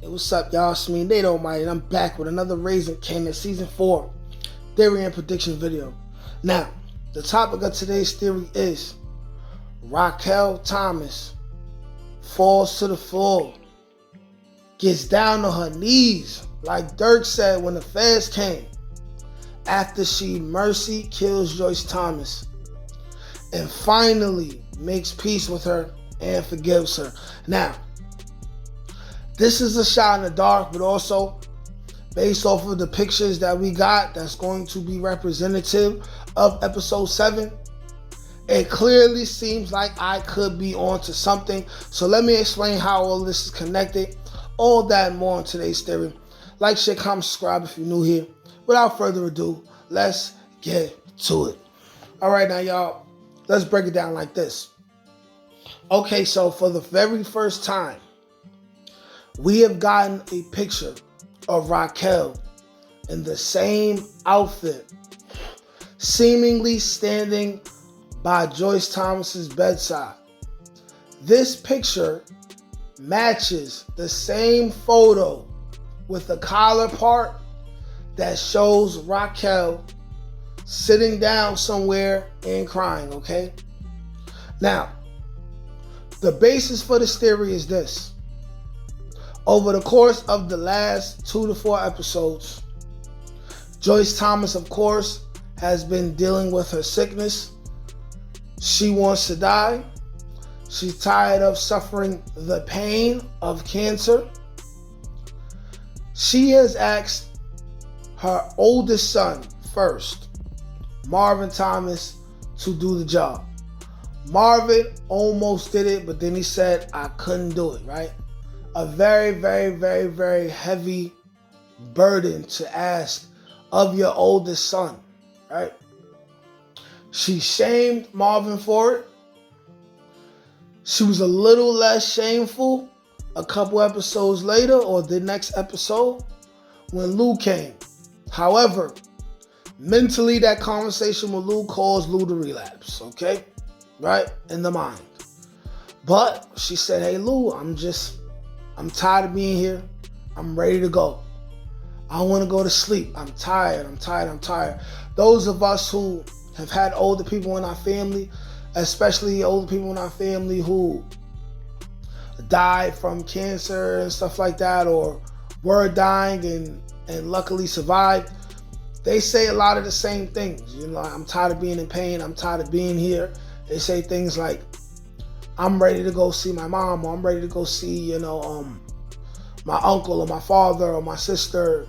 Hey, what's up, y'all? It's me, Nate Almighty, and I'm back with another Raising Kanan Season 4 theory and prediction video. Now, the topic of today's theory is Raquel Thomas falls to the floor, gets down on her knees, like Dirk said when the feds came, after she mercy kills Joyce Thomas, and finally makes peace with her and forgives her. Now, this is a shot in the dark, but also based off of the pictures that we got that's going to be representative of episode 7. It clearly seems like I could be onto something. So let me explain how all this is connected. All that and more in today's theory. Like, share, comment, subscribe if you're new here. Without further ado, let's get to it. All right, now, y'all, let's break it down like this. Okay, so for the very first time, we have gotten a picture of Raquel in the same outfit, seemingly standing by Joyce Thomas's bedside. This picture matches the same photo with the collar part that shows Raquel sitting down somewhere and crying, okay? Now, the basis for this theory is this. Over the course of the last 2 to 4 episodes, Joyce Thomas, of course, has been dealing with her sickness. She wants to die. She's tired of suffering the pain of cancer. She has asked her oldest son first, Marvin Thomas, to do the job. Marvin almost did it, but then he said, I couldn't do it, right? A very, very, very, very heavy burden to ask of your oldest son, right? She shamed Marvin for it. She was a little less shameful a couple episodes later, or the next episode, when Lou came. However, mentally, that conversation with Lou caused Lou to relapse, okay? Right? In the mind. But she said, hey, Lou, I'm tired of being here. I'm ready to go. I want to go to sleep. I'm tired. Those of us who have had older people in our family, especially older people in our family who died from cancer and stuff like that, or were dying and luckily survived, they say a lot of the same things. You know, I'm tired of being in pain. I'm tired of being here. They say things like, I'm ready to go see my mom, or I'm ready to go see, my uncle or my father or my sister.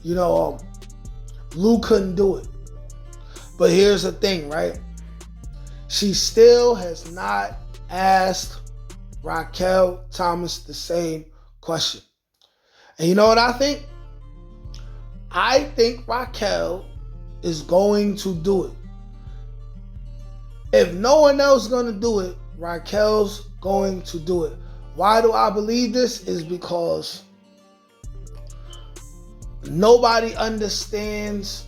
Lou couldn't do it. But here's the thing, right? She still has not asked Raquel Thomas the same question. And you know what I think? I think Raquel is going to do it. If no one else is going to do it, Raquel's going to do it. Why do I believe this? Is because nobody understands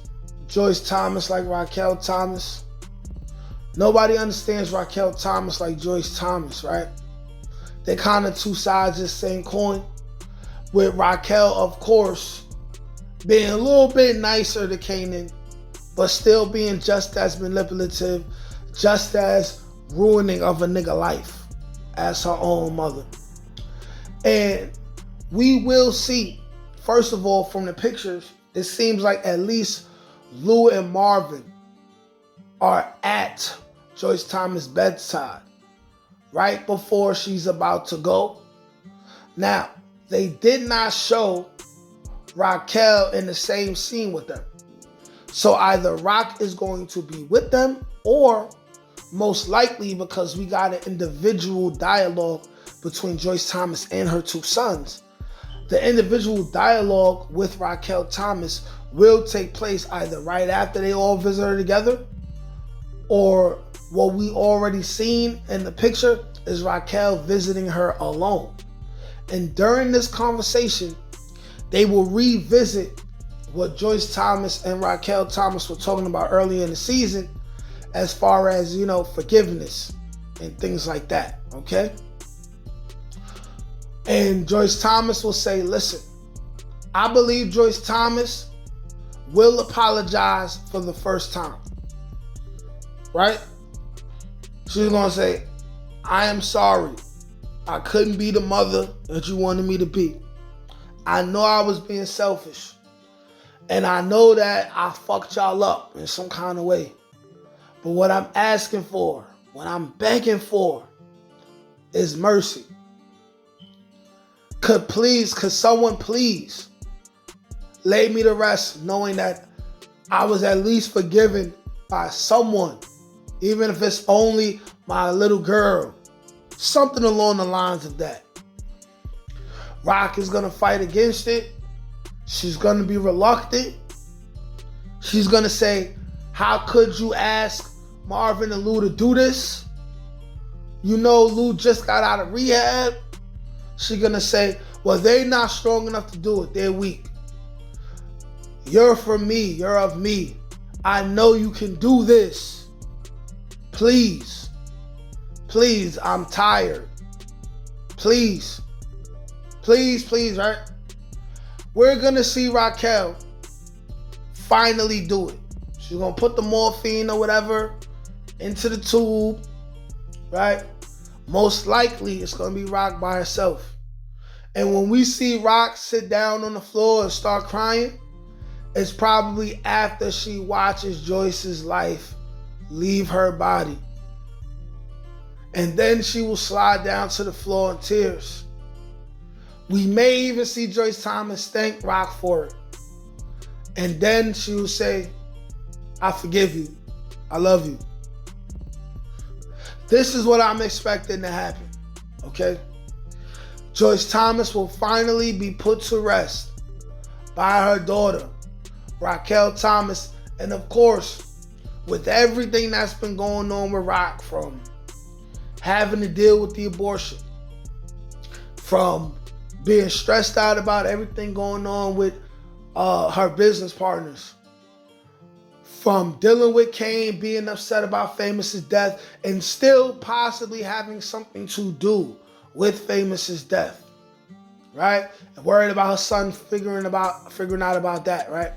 Joyce Thomas like Raquel Thomas. Nobody understands Raquel Thomas like Joyce Thomas, right? They're kind of two sides of the same coin. With Raquel, of course, being a little bit nicer to Kanan, but still being just as manipulative, just as ruining of a nigga life as her own mother. And we will see, first of all, from the pictures, it seems like at least Lou and Marvin are at Joyce Thomas' bedside right before she's about to go. Now, they did not show Raquel in the same scene with them. So either Rock is going to be with them, or most likely, because we got an individual dialogue between Joyce Thomas and her two sons, the individual dialogue with Raquel Thomas will take place either right after they all visit her together, or what we already seen in the picture is Raquel visiting her alone. And during this conversation, they will revisit what Joyce Thomas and Raquel Thomas were talking about earlier in the season, as far as, forgiveness and things like that, okay? And Joyce Thomas will say, listen, I believe Joyce Thomas will apologize for the first time. Right? She's going to say, I am sorry. I couldn't be the mother that you wanted me to be. I know I was being selfish. And I know that I fucked y'all up in some kind of way. But what I'm asking for, what I'm begging for, is mercy. Could someone please lay me to rest knowing that I was at least forgiven by someone, even if it's only my little girl. Something along the lines of that. Rock is going to fight against it. She's going to be reluctant. She's going to say, how could you ask Marvin and Lou to do this? You know Lou just got out of rehab. She's going to say, well, they're not strong enough to do it. They're weak. You're for me. You're of me. I know you can do this. Please. Please, I'm tired. Please. Please, please, right? We're going to see Raquel finally do it. She's going to put the morphine or whatever into the tube, right? Most likely, it's going to be Rock by herself. And when we see Rock sit down on the floor and start crying, it's probably after she watches Joyce's life leave her body. And then she will slide down to the floor in tears. We may even see Joyce Thomas thank Rock for it. And then she will say, I forgive you. I love you. This is what I'm expecting to happen, okay? Joyce Thomas will finally be put to rest by her daughter, Raquel Thomas. And of course, with everything that's been going on with Rock, from having to deal with the abortion, from being stressed out about everything going on with her business partners, from dealing with Kane being upset about Famous's death and still possibly having something to do with Famous's death, right? And worried about her son figuring out about that, right?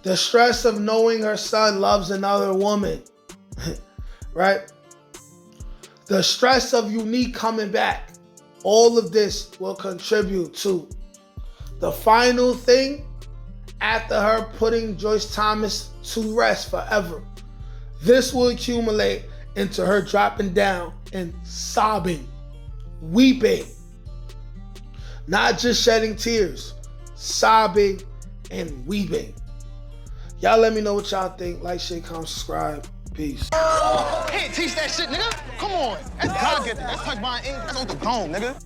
The stress of knowing her son loves another woman, right? The stress of Unique coming back. All of this will contribute to the final thing after her putting Joyce Thomas to rest forever. This will accumulate into her dropping down and sobbing, weeping, not just shedding tears, sobbing and weeping. Y'all let me know what y'all think. Like, share, comment, subscribe. Peace. Can't teach that shit, nigga. Come on. That's God-given. That's like my ink. That's on the dome, nigga.